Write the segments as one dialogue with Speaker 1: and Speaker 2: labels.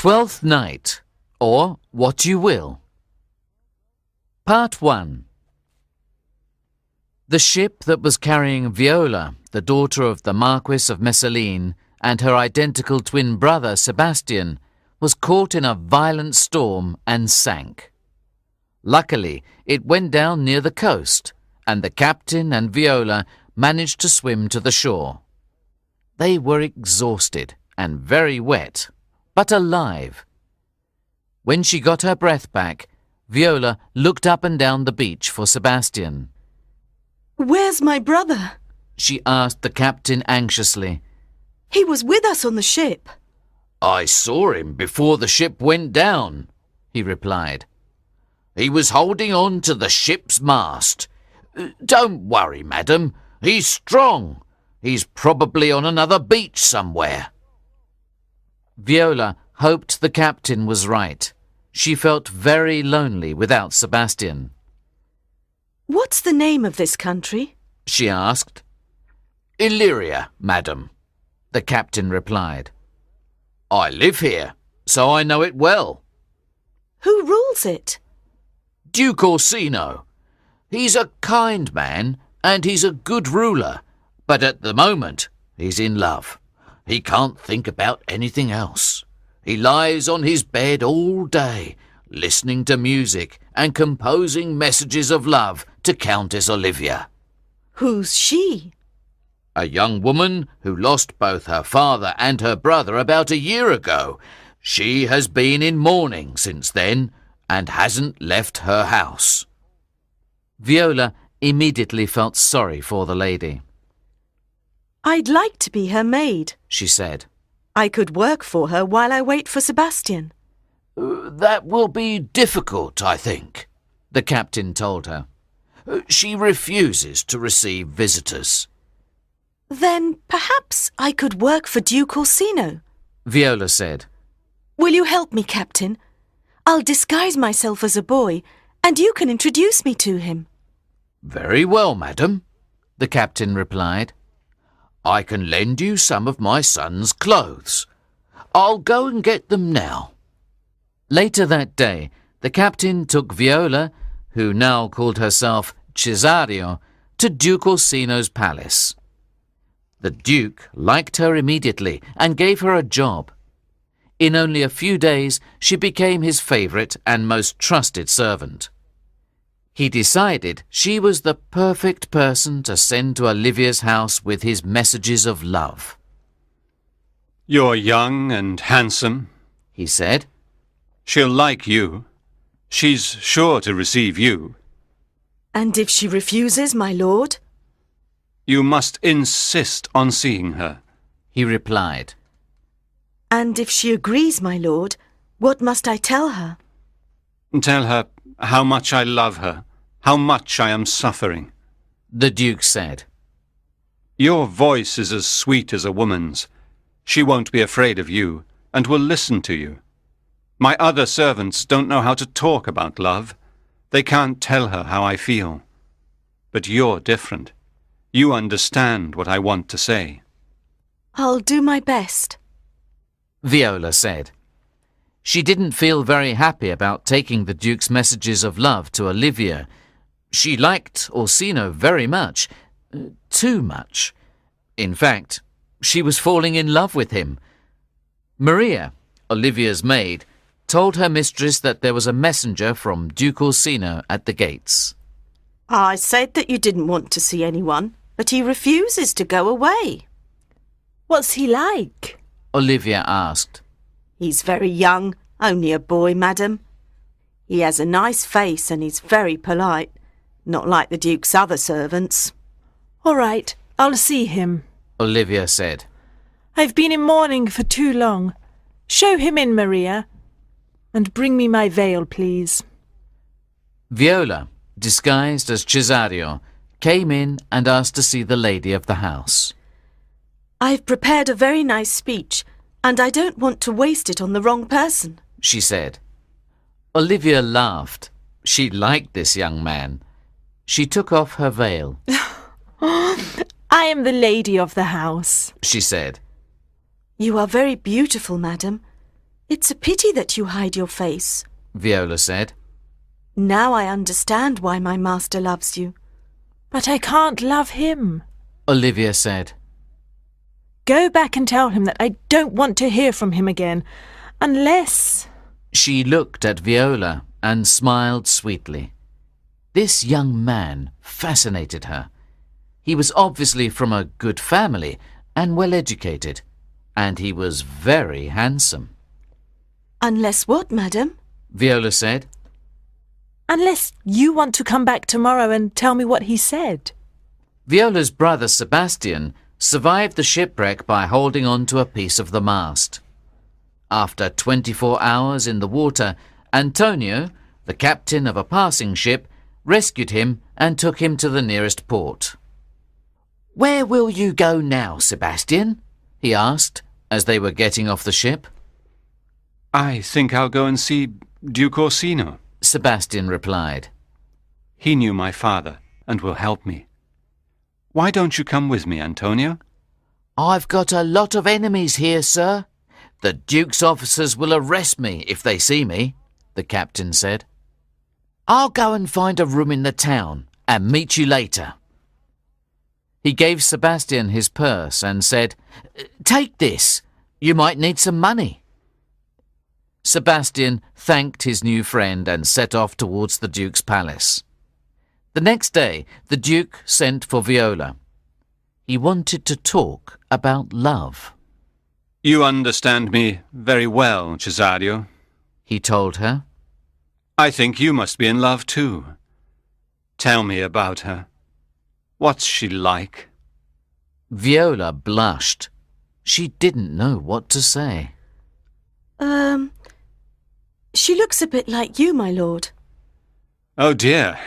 Speaker 1: Twelfth Night, or What You Will. Part 1. The ship that was carrying Viola, the daughter of the Marquis of Messaline, and her identical twin brother Sebastian, was caught in a violent storm and sank. Luckily, it went down near the coast, and the captain and Viola managed to swim to the shore. They were exhausted and very wet, but alive. When she got her breath back, Viola looked up and down the beach for Sebastian.
Speaker 2: "Where's my brother?"
Speaker 1: she asked the captain anxiously.
Speaker 2: "He was with us on the ship."
Speaker 1: "I saw him before the ship went down," he replied. "He was holding on to the ship's mast. Don't worry, madam. He's strong. He's probably on another beach somewhere." Viola hoped the captain was right. She felt very lonely without Sebastian.
Speaker 2: "What's the name of this country?"
Speaker 1: she asked. "Illyria, madam," the captain replied. "I live here, so I know it well."
Speaker 2: "Who rules it?"
Speaker 1: "Duke Orsino. He's a kind man and he's a good ruler, but at the moment he's in love. He can't think about anything else. He lies on his bed all day, listening to music and composing messages of love to Countess Olivia."
Speaker 2: "Who's she?"
Speaker 1: "A young woman who lost both her father and her brother about a year ago. She has been in mourning since then and hasn't left her house." Viola immediately felt sorry for the lady.
Speaker 2: "I'd like to be her maid,"
Speaker 1: she said.
Speaker 2: "I could work for her while I wait for Sebastian."
Speaker 1: "That will be difficult, I think," the captain told her. "She refuses to receive visitors."
Speaker 2: "Then perhaps I could work for Duke Orsino,"
Speaker 1: Viola said.
Speaker 2: "Will you help me, Captain? I'll disguise myself as a boy, and you can introduce me to him."
Speaker 1: "Very well, madam," the captain replied. "I can lend you some of my son's clothes. I'll go and get them now." Later that day, the captain took Viola, who now called herself Cesario, to Duke Orsino's palace. The Duke liked her immediately and gave her a job. In only a few days, she became his favourite and most trusted servant. He decided she was the perfect person to send to Olivia's house with his messages of love.
Speaker 3: "You're young and handsome,"
Speaker 1: he said.
Speaker 3: "She'll like you. She's sure to receive you."
Speaker 2: "And if she refuses, my lord?"
Speaker 3: "You must insist on seeing her,"
Speaker 1: he replied.
Speaker 2: "And if she agrees, my lord, what must I tell her?"
Speaker 3: "Tell her how much I love her, how much I am suffering,"
Speaker 1: the Duke said.
Speaker 3: "Your voice is as sweet as a woman's. She won't be afraid of you and will listen to you. My other servants don't know how to talk about love. They can't tell her how I feel. But you're different. You understand what I want to say."
Speaker 2: "I'll do my best,"
Speaker 1: Viola said. She didn't feel very happy about taking the Duke's messages of love to Olivia. She liked Orsino very much, too much. In fact, she was falling in love with him. Maria, Olivia's maid, told her mistress that there was a messenger from Duke Orsino at the gates.
Speaker 2: "I said that you didn't want to see anyone, but he refuses to go away." "What's he like?"
Speaker 1: Olivia asked.
Speaker 2: "He's very young, only a boy, madam. He has a nice face and he's very polite, not like the Duke's other servants."
Speaker 4: "All right, I'll see him,"
Speaker 1: Olivia said.
Speaker 4: "I've been in mourning for too long. Show him in, Maria. And bring me my veil, please."
Speaker 1: Viola, disguised as Cesario, came in and asked to see the lady of the house.
Speaker 2: "I've prepared a very nice speech, and I don't want to waste it on the wrong person,"
Speaker 1: she said. Olivia laughed. She liked this young man. She took off her veil.
Speaker 4: "I am the lady of the house,"
Speaker 1: she said.
Speaker 2: "You are very beautiful, madam. It's a pity that you hide your face.
Speaker 1: Viola said.
Speaker 2: Now I understand why my master loves you.
Speaker 4: But I can't love him.
Speaker 1: Olivia said.
Speaker 4: Go back and tell him that I don't want to hear from him again, unless...
Speaker 1: She looked at Viola and smiled sweetly. This young man fascinated her. He was obviously from a good family and well educated, and he was very handsome.
Speaker 2: Unless what, madam?
Speaker 1: Viola said.
Speaker 4: Unless you want to come back tomorrow and tell me what he said.
Speaker 1: Viola's brother Sebastian survived the shipwreck by holding on to a piece of the mast. After 24 hours in the water, Antonio, the captain of a passing ship, rescued him and took him to the nearest port. "Where will you go now, Sebastian?" he asked as they were getting off the ship.
Speaker 3: I think I'll go and see Duke Orsino.
Speaker 1: Sebastian replied.
Speaker 3: He knew my father and will help me. Why don't you come with me, Antonio?
Speaker 1: "I've got a lot of enemies here, sir. The Duke's officers will arrest me if they see me," the captain said. "I'll go and find a room in the town and meet you later." He gave Sebastian his purse and said, "Take this. You might need some money." Sebastian thanked his new friend and set off towards the Duke's palace. The next day, the Duke sent for Viola. He wanted to talk about love.
Speaker 3: You understand me very well, Cesario,
Speaker 1: he told her.
Speaker 3: I think you must be in love too. Tell me about her. What's she like?
Speaker 1: Viola blushed. She didn't know what to say.
Speaker 2: She looks a bit like you, my lord.
Speaker 3: Oh dear.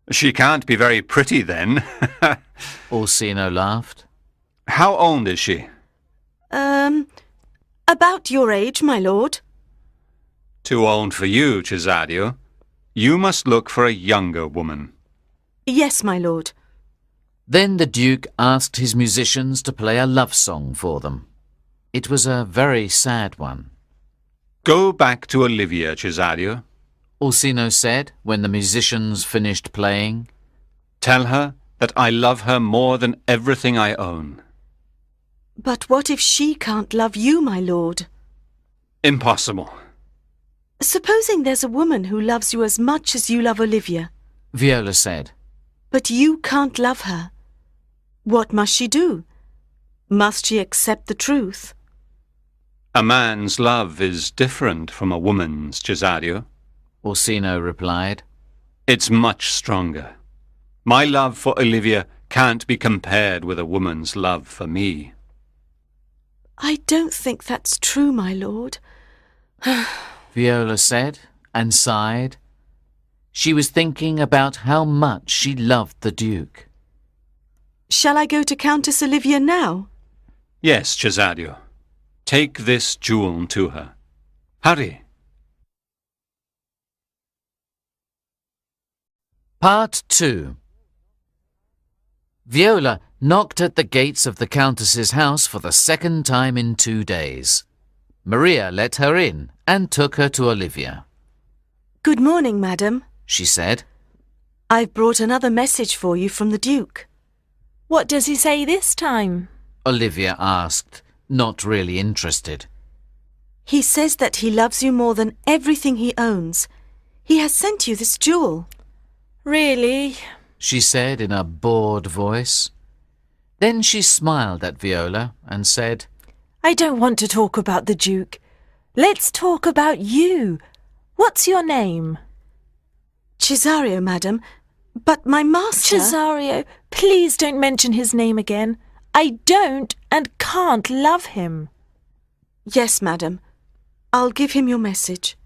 Speaker 3: She can't be very pretty then.
Speaker 1: Orsino laughed.
Speaker 3: How old is she?
Speaker 2: About your age, my lord.
Speaker 3: Too old for you, Cesario. You must look for a younger woman.
Speaker 2: Yes, my lord.
Speaker 1: Then the Duke asked his musicians to play a love song for them. It was a very sad one.
Speaker 3: Go back to Olivia, Cesario.
Speaker 1: Orsino said when the musicians finished playing.
Speaker 3: Tell her that I love her more than everything I own.
Speaker 2: But what if she can't love you, my lord?
Speaker 3: Impossible.
Speaker 2: Supposing there's a woman who loves you as much as you love Olivia.
Speaker 1: Viola said.
Speaker 2: But you can't love her. What must she do? Must she accept the truth?
Speaker 3: A man's love is different from a woman's, Cesario.
Speaker 1: Orsino replied.
Speaker 3: It's much stronger. My love for Olivia can't be compared with a woman's love for me.
Speaker 2: I don't think that's true, my lord.
Speaker 1: Viola said and sighed. She was thinking about how much she loved the Duke.
Speaker 2: Shall I go to Countess Olivia now?
Speaker 3: Yes, Cesario. Take this jewel to her. Hurry.
Speaker 1: Part 2. Viola knocked at the gates of the Countess's house for the second time in 2 days. Maria let her in and took her to Olivia.
Speaker 2: Good morning, madam,
Speaker 1: she said.
Speaker 2: I've brought another message for you from the Duke.
Speaker 4: What does he say this time?
Speaker 1: Olivia asked, not really interested.
Speaker 2: He says that he loves you more than everything he owns. He has sent you this jewel.
Speaker 4: Really?
Speaker 1: She said in a bored voice. Then she smiled at Viola and said,
Speaker 4: I don't want to talk about the Duke. Let's talk about you. What's your name?
Speaker 2: Cesario, madam. But my master...
Speaker 4: Cesario, please don't mention his name again. I don't and can't love him.
Speaker 2: Yes, madam. I'll give him your message.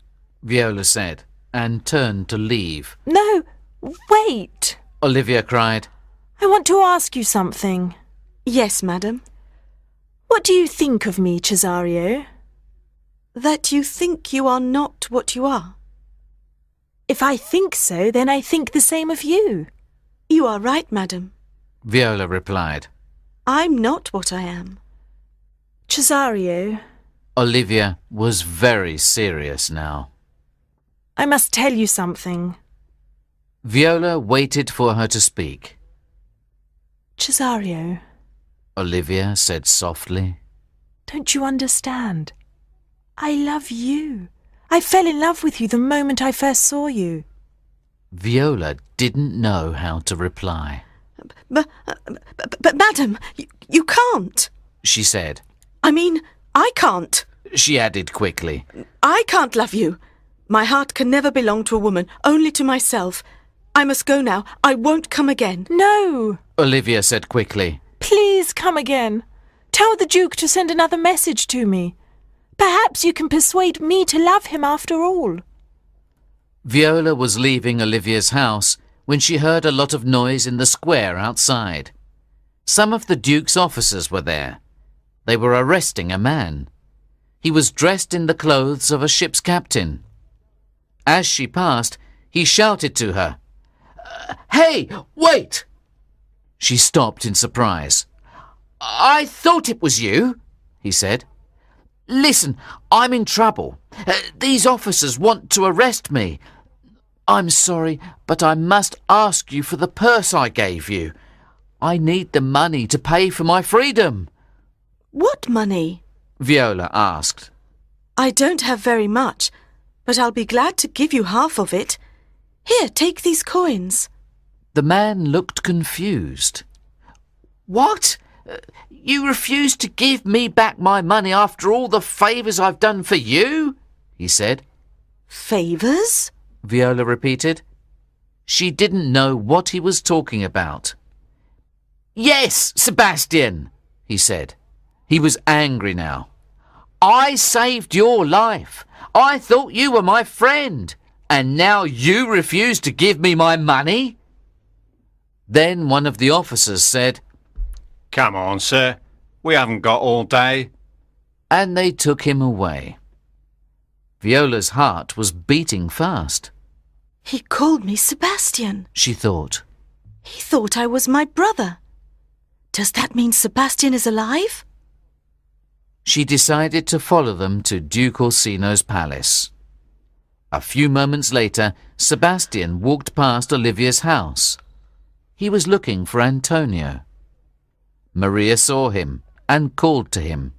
Speaker 1: Viola said, and turned to leave.
Speaker 4: No, wait.
Speaker 1: Olivia cried.
Speaker 4: I want to ask you something.
Speaker 2: Yes, madam.
Speaker 4: What do you think of me, Cesario?
Speaker 2: That you think you are not what you are.
Speaker 4: If I think so, then I think the same of you.
Speaker 2: You are right, madam.
Speaker 1: Viola replied.
Speaker 2: I'm not what I am.
Speaker 4: Cesario,
Speaker 1: Olivia was very serious now.
Speaker 4: I must tell you something.
Speaker 1: Viola waited for her to speak.
Speaker 4: Cesario,
Speaker 1: Olivia said softly.
Speaker 4: don't you understand? I love you. I fell in love with you the moment I first saw you.
Speaker 1: Viola didn't know how to reply.
Speaker 2: But madam, you can't.
Speaker 1: She said.
Speaker 2: I mean, I can't.
Speaker 1: She added quickly.
Speaker 2: I can't love you. My heart can never belong to a woman, only to myself. I must go now. I won't come again.
Speaker 4: No!
Speaker 1: Olivia said quickly.
Speaker 4: Please come again. Tell the Duke to send another message to me. Perhaps you can persuade me to love him after all.
Speaker 1: Viola was leaving Olivia's house when she heard a lot of noise in the square outside. Some of the Duke's officers were there. They were arresting a man. He was dressed in the clothes of a ship's captain. As she passed, he shouted to her, "Hey, wait!" She stopped in surprise. "I thought it was you," he said. "Listen, I'm in trouble. These officers want to arrest me. I'm sorry, but I must ask you for the purse I gave you. I need the money to pay for my freedom."
Speaker 2: What money?
Speaker 1: Viola asked.
Speaker 2: I don't have very much, but I'll be glad to give you half of it. Here, take these coins.
Speaker 1: The man looked confused. "What? You refuse to give me back my money after all the favours I've done for you?" he said.
Speaker 2: Favours?
Speaker 1: Viola repeated. She didn't know what he was talking about. "Yes, Sebastian," he said. He was angry now. "I saved your life. I thought you were my friend, and now you refuse to give me my money?" Then one of the officers said,
Speaker 3: Come on, sir. We haven't got all day.
Speaker 1: and they took him away. Viola's heart was beating fast.
Speaker 2: He called me Sebastian.
Speaker 1: She thought.
Speaker 2: He thought I was my brother. Does that mean Sebastian is alive?
Speaker 1: She decided to follow them to Duke Orsino's palace. A few moments later, Sebastian walked past Olivia's house. He was looking for Antonio. Maria saw him and called to him.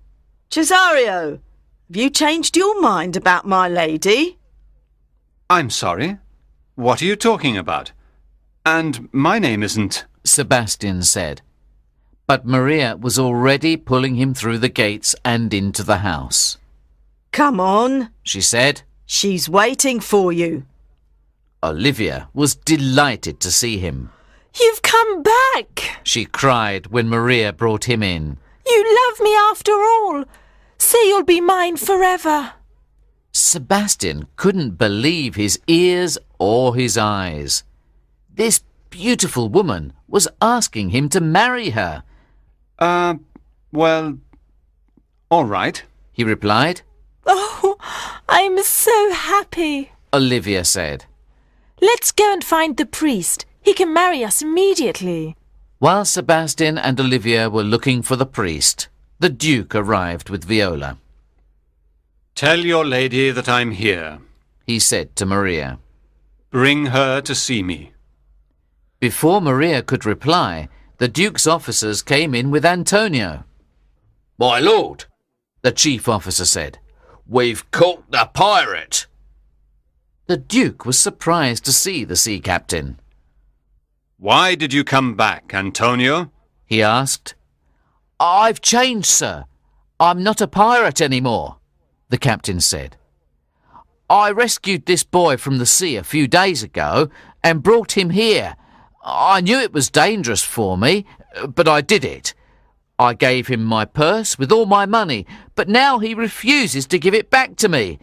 Speaker 2: Cesario, have you changed your mind about my lady?
Speaker 3: I'm sorry. What are you talking about? And my name isn't...
Speaker 1: Sebastian said. But Maria was already pulling him through the gates and into the house.
Speaker 2: Come on,
Speaker 1: She said.
Speaker 2: she's waiting for you.
Speaker 1: Olivia was delighted to see him.
Speaker 4: You've come back!
Speaker 1: She cried when Maria brought him in.
Speaker 4: You love me after all! Say you'll be mine forever!
Speaker 1: Sebastian couldn't believe his ears or his eyes. This beautiful woman was asking him to marry her.
Speaker 3: Well, all right,
Speaker 1: He replied.
Speaker 4: Oh, I'm so happy!
Speaker 1: Olivia said.
Speaker 4: Let's go and find the priest. He can marry us immediately.
Speaker 1: While Sebastian and Olivia were looking for the priest, the Duke arrived with Viola.
Speaker 3: Tell your lady that I'm here.
Speaker 1: He said to Maria.
Speaker 3: Bring her to see me.
Speaker 1: Before Maria could reply, the Duke's officers came in with Antonio. "My lord," the chief officer said, "we've caught the pirate." The Duke was surprised to see the sea captain.
Speaker 3: Why did you come back, Antonio?
Speaker 1: He asked. "I've changed, sir. I'm not a pirate anymore," the captain said. "I rescued this boy from the sea a few days ago and brought him here. I knew it was dangerous for me, but I did it. I gave him my purse with all my money, but now he refuses to give it back to me.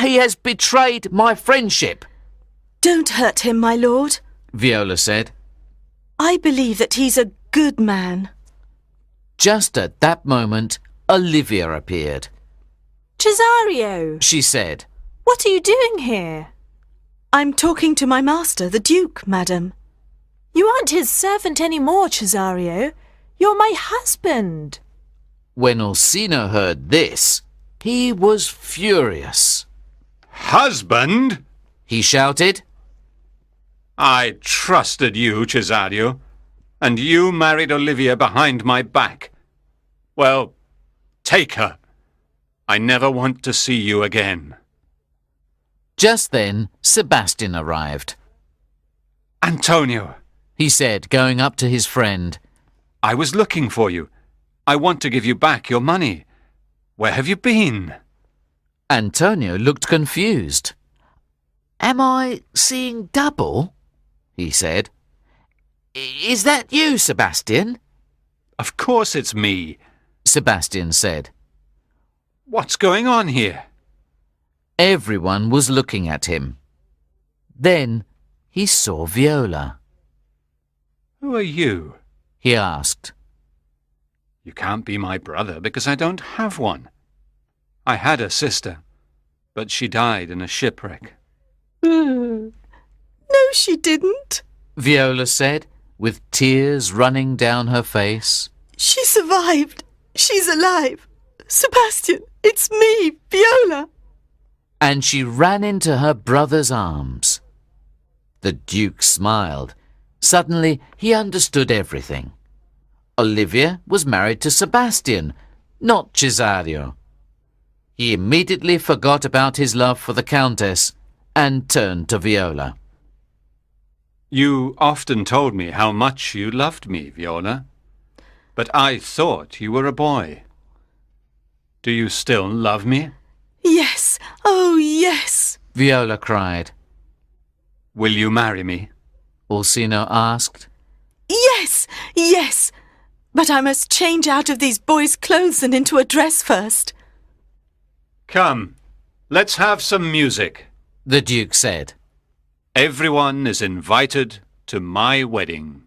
Speaker 1: He has betrayed my friendship."
Speaker 2: Don't hurt him, my lord.
Speaker 1: Viola said.
Speaker 2: I believe that he's a good man.
Speaker 1: Just at that moment, Olivia appeared.
Speaker 4: Cesario,
Speaker 1: She said,
Speaker 4: what are you doing here?
Speaker 2: I'm talking to my master, the Duke, madam.
Speaker 4: You aren't his servant anymore, Cesario. You're my husband.
Speaker 1: When Orsino heard this, He was furious.
Speaker 3: Husband?
Speaker 1: He shouted.
Speaker 3: I trusted you, Cesario, and you married Olivia behind my back. Well, take her. I never want to see you again.
Speaker 1: Just then, Sebastian arrived.
Speaker 3: Antonio,
Speaker 1: He said, going up to his friend.
Speaker 3: I was looking for you. I want to give you back your money. Where have you been?
Speaker 1: Antonio looked confused. Am I seeing double? He said. Is that you, Sebastian?
Speaker 3: Of course it's me.
Speaker 1: Sebastian said.
Speaker 3: What's going on here?
Speaker 1: Everyone was looking at him. Then he saw Viola.
Speaker 3: Who are you?
Speaker 1: He asked.
Speaker 3: You can't be my brother because I don't have one. I had a sister, but she died in a shipwreck.
Speaker 2: No, she didn't.
Speaker 1: Viola said, with tears running down her face.
Speaker 2: She survived. She's alive. Sebastian, it's me, Viola.
Speaker 1: And she ran into her brother's arms. The Duke smiled. Suddenly, he understood everything. Olivia was married to Sebastian, not Cesario. He immediately forgot about his love for the Countess and turned to Viola.
Speaker 3: You often told me how much you loved me, Viola. But I thought you were a boy. Do you still love me?
Speaker 2: Yes, oh yes.
Speaker 1: Viola cried.
Speaker 3: Will you marry me?
Speaker 1: Orsino asked.
Speaker 2: Yes, yes. But I must change out of these boys' clothes and into a dress first.
Speaker 3: Come, let's have some music,
Speaker 1: The Duke said.
Speaker 3: Everyone is invited to my wedding.